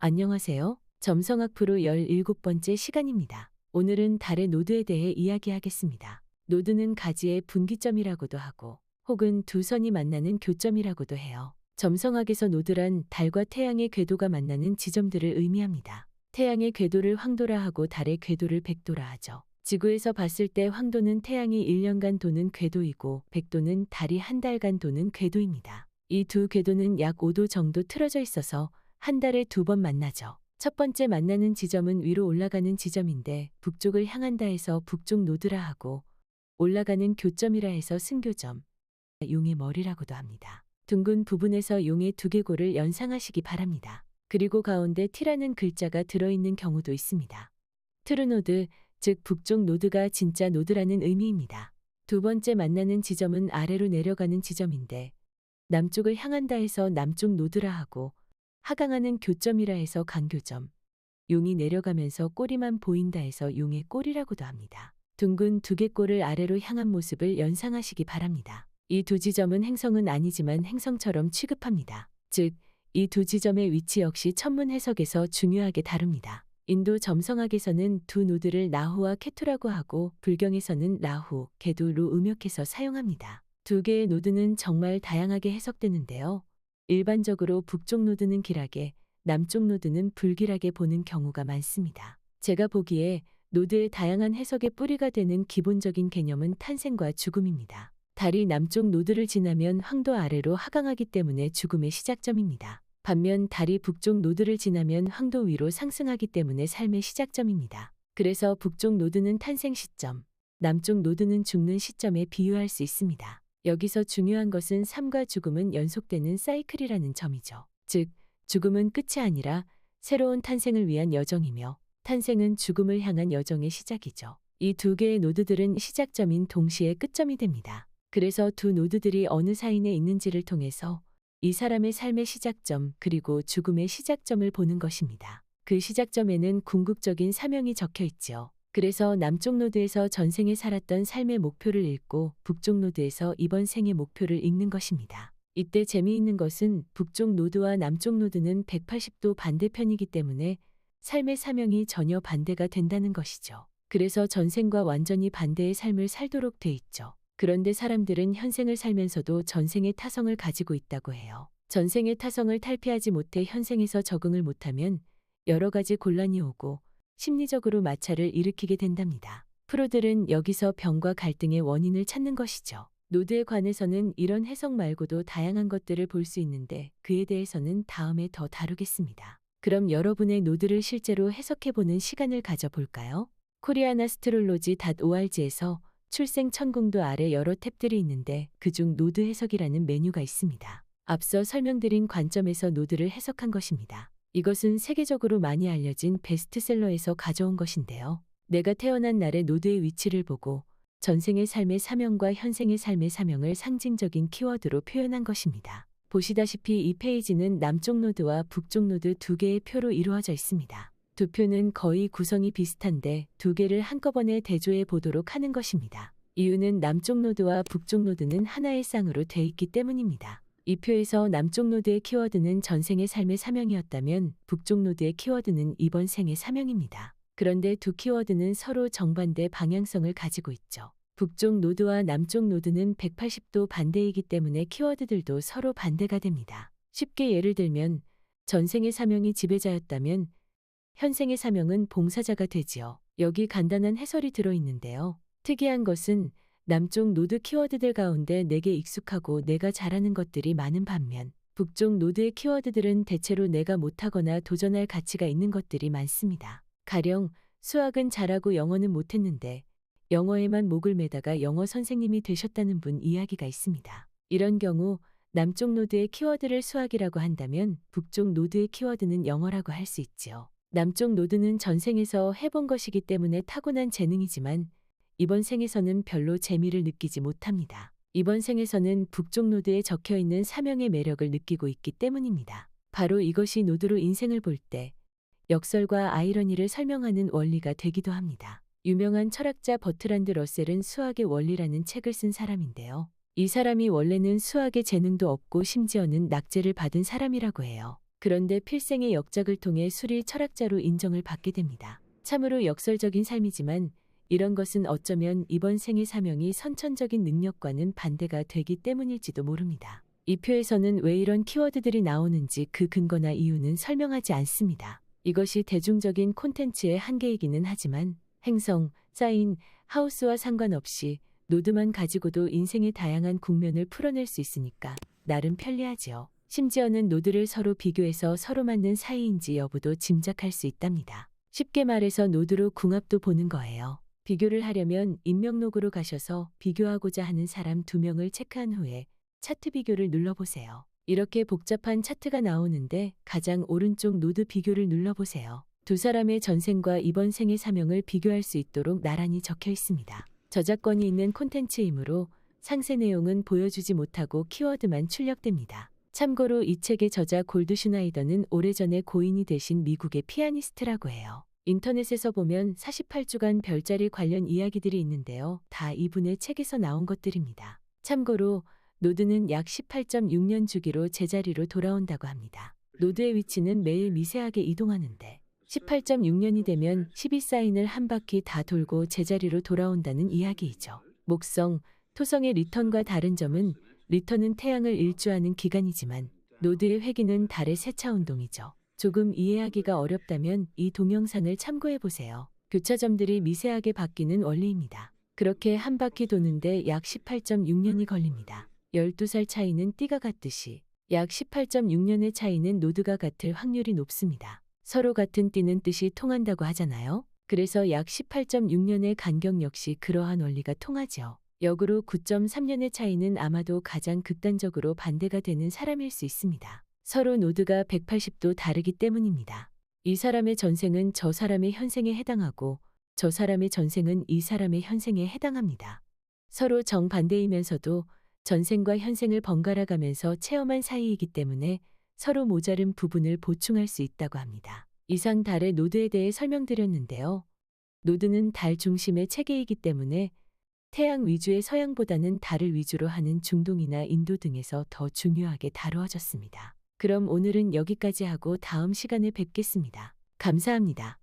안녕하세요. 점성학 프로 17번째 시간입니다. 오늘은 달의 노드에 대해 이야기하겠습니다. 노드는 가지의 분기점이라고도 하고 혹은 두 선이 만나는 교점이라고도 해요. 점성학에서 노드란 달과 태양의 궤도가 만나는 지점들을 의미합니다. 태양의 궤도를 황도라 하고 달의 궤도를 백도라 하죠. 지구에서 봤을 때 황도는 태양이 1년간 도는 궤도이고 백도는 달이 한 달간 도는 궤도입니다. 이 두 궤도는 약 5도 정도 틀어져 있어서 한 달에 두 번 만나죠. 첫 번째 만나는 지점은 위로 올라가는 지점인데 북쪽을 향한다 해서 북쪽 노드라 하고 올라가는 교점이라 해서 승교점, 용의 머리라고도 합니다. 둥근 부분에서 용의 두개골을 연상하시기 바랍니다. 그리고 가운데 T라는 글자가 들어있는 경우도 있습니다. 트루노드, 즉 북쪽 노드가 진짜 노드라는 의미입니다. 두 번째 만나는 지점은 아래로 내려가는 지점인데 남쪽을 향한다 해서 남쪽 노드라 하고 하강하는 교점이라 해서 강교점, 용이 내려가면서 꼬리만 보인다 해서 용의 꼬리라고도 합니다. 둥근 두개골을 아래로 향한 모습을 연상하시기 바랍니다. 이 두 지점은 행성은 아니지만 행성처럼 취급합니다. 즉, 이 두 지점의 위치 역시 천문 해석에서 중요하게 다룹니다. 인도 점성학에서는 두 노드를 나후와 케투라고 하고 불경에서는 라후, 계두로 음역해서 사용합니다. 두 개의 노드는 정말 다양하게 해석되는데요. 일반적으로 북쪽 노드는 길하게, 남쪽 노드는 불길하게 보는 경우가 많습니다. 제가 보기에 노드의 다양한 해석의 뿌리가 되는 기본적인 개념은 탄생과 죽음입니다. 달이 남쪽 노드를 지나면 황도 아래로 하강하기 때문에 죽음의 시작점입니다. 반면 달이 북쪽 노드를 지나면 황도 위로 상승하기 때문에 삶의 시작점입니다. 그래서 북쪽 노드는 탄생 시점, 남쪽 노드는 죽는 시점에 비유할 수 있습니다. 여기서 중요한 것은 삶과 죽음은 연속되는 사이클이라는 점이죠. 즉, 죽음은 끝이 아니라 새로운 탄생을 위한 여정이며 탄생은 죽음을 향한 여정의 시작이죠. 이 두 개의 노드들은 시작점인 동시에 끝점이 됩니다. 그래서 두 노드들이 어느 사인에 있는지를 통해서 이 사람의 삶의 시작점 그리고 죽음의 시작점을 보는 것입니다. 그 시작점에는 궁극적인 사명이 적혀 있죠. 그래서 남쪽 노드에서 전생에 살았던 삶의 목표를 읽고 북쪽 노드에서 이번 생의 목표를 읽는 것입니다. 이때 재미있는 것은 북쪽 노드와 남쪽 노드는 180도 반대편이기 때문에 삶의 사명이 전혀 반대가 된다는 것이죠. 그래서 전생과 완전히 반대의 삶을 살도록 돼 있죠. 그런데 사람들은 현생을 살면서도 전생의 타성을 가지고 있다고 해요. 전생의 타성을 탈피하지 못해 현생에서 적응을 못하면 여러 가지 곤란이 오고 심리적으로 마찰을 일으키게 된답니다. 프로들은 여기서 병과 갈등의 원인을 찾는 것이죠. 노드에 관해서는 이런 해석 말고도 다양한 것들을 볼 수 있는데 그에 대해서는 다음에 더 다루겠습니다. 그럼 여러분의 노드를 실제로 해석해보는 시간을 가져볼까요? koreanastrology.org에서 출생 천궁도 아래 여러 탭들이 있는데 그중 노드 해석이라는 메뉴가 있습니다. 앞서 설명드린 관점에서 노드를 해석한 것입니다. 이것은 세계적으로 많이 알려진 베스트셀러에서 가져온 것인데요. 내가 태어난 날의 노드의 위치를 보고 전생의 삶의 사명과 현생의 삶의 사명을 상징적인 키워드로 표현한 것입니다. 보시다시피 이 페이지는 남쪽 노드와 북쪽 노드 두 개의 표로 이루어져 있습니다. 두 표는 거의 구성이 비슷한데 두 개를 한꺼번에 대조해 보도록 하는 것입니다. 이유는 남쪽 노드와 북쪽 노드는 하나의 쌍으로 돼 있기 때문입니다. 이 표에서 남쪽 노드의 키워드는 전생의 삶의 사명이었다면 북쪽 노드의 키워드는 이번 생의 사명입니다. 그런데 두 키워드는 서로 정반대 방향성을 가지고 있죠. 북쪽 노드와 남쪽 노드는 180도 반대이기 때문에 키워드들도 서로 반대가 됩니다. 쉽게 예를 들면 전생의 사명이 지배자였다면 현생의 사명은 봉사자가 되지요. 여기 간단한 해설이 들어있는데요. 특이한 것은 남쪽 노드 키워드들 가운데 내게 익숙하고 내가 잘하는 것들이 많은 반면 북쪽 노드의 키워드들은 대체로 내가 못하거나 도전할 가치가 있는 것들이 많습니다. 가령 수학은 잘하고 영어는 못했는데 영어에만 목을 매다가 영어 선생님이 되셨다는 분 이야기가 있습니다. 이런 경우 남쪽 노드의 키워드를 수학이라고 한다면 북쪽 노드의 키워드는 영어라고 할 수 있지요. 남쪽 노드는 전생에서 해본 것이기 때문에 타고난 재능이지만 이번 생에서는 별로 재미를 느끼지 못합니다. 이번 생에서는 북쪽 노드에 적혀있는 사명의 매력을 느끼고 있기 때문입니다. 바로 이것이 노드로 인생을 볼 때 역설과 아이러니를 설명하는 원리가 되기도 합니다. 유명한 철학자 버트란드 러셀은 수학의 원리라는 책을 쓴 사람인데요. 이 사람이 원래는 수학에 재능도 없고 심지어는 낙제를 받은 사람이라고 해요. 그런데 필생의 역작을 통해 수릴 철학자로 인정을 받게 됩니다. 참으로 역설적인 삶이지만 이런 것은 어쩌면 이번 생의 사명이 선천적인 능력과는 반대가 되기 때문일지도 모릅니다. 이 표에서는 왜 이런 키워드들이 나오는지 그 근거나 이유는 설명하지 않습니다. 이것이 대중적인 콘텐츠의 한계이기는 하지만 행성, 사인, 하우스와 상관없이 노드만 가지고도 인생의 다양한 국면을 풀어낼 수 있으니까 나름 편리하지요. 심지어는 노드를 서로 비교해서 서로 맞는 사이인지 여부도 짐작할 수 있답니다. 쉽게 말해서 노드로 궁합도 보는 거예요. 비교를 하려면 인명록으로 가셔서 비교하고자 하는 사람 2명을 체크한 후에 차트 비교를 눌러보세요. 이렇게 복잡한 차트가 나오는데 가장 오른쪽 노드 비교를 눌러보세요. 두 사람의 전생과 이번 생의 사명을 비교할 수 있도록 나란히 적혀 있습니다. 저작권이 있는 콘텐츠이므로 상세 내용은 보여주지 못하고 키워드만 출력됩니다. 참고로 이 책의 저자 골드슈나이더는 오래전에 고인이 되신 미국의 피아니스트라고 해요. 인터넷에서 보면 48주간 별자리 관련 이야기들이 있는데요. 다 이분의 책에서 나온 것들입니다. 참고로 노드는 약 18.6년 주기로 제자리로 돌아온다고 합니다. 노드의 위치는 매일 미세하게 이동하는데 18.6년이 되면 12사인을 한 바퀴 다 돌고 제자리로 돌아온다는 이야기이죠. 목성, 토성의 리턴과 다른 점은 리턴은 태양을 일주하는 기간이지만 노드의 회기는 달의 세차 운동이죠. 조금 이해하기가 어렵다면 이 동영상을 참고해보세요. 교차점들이 미세하게 바뀌는 원리입니다. 그렇게 한 바퀴 도는데 약 18.6년이 걸립니다. 12살 차이는 띠가 같듯이 약 18.6년의 차이는 노드가 같을 확률이 높습니다. 서로 같은 띠는 뜻이 통한다고 하잖아요. 그래서 약 18.6년의 간격 역시 그러한 원리가 통하죠. 역으로 9.3년의 차이는 아마도 가장 극단적으로 반대가 되는 사람일 수 있습니다. 서로 노드가 180도 다르기 때문입니다. 이 사람의 전생은 저 사람의 현생에 해당하고 저 사람의 전생은 이 사람의 현생에 해당합니다. 서로 정반대이면서도 전생과 현생을 번갈아 가면서 체험한 사이이기 때문에 서로 모자른 부분을 보충할 수 있다고 합니다. 이상 달의 노드에 대해 설명드렸는데요. 노드는 달 중심의 체계이기 때문에 태양 위주의 서양보다는 달을 위주로 하는 중동이나 인도 등에서 더 중요하게 다루어졌습니다. 그럼 오늘은 여기까지 하고 다음 시간에 뵙겠습니다. 감사합니다.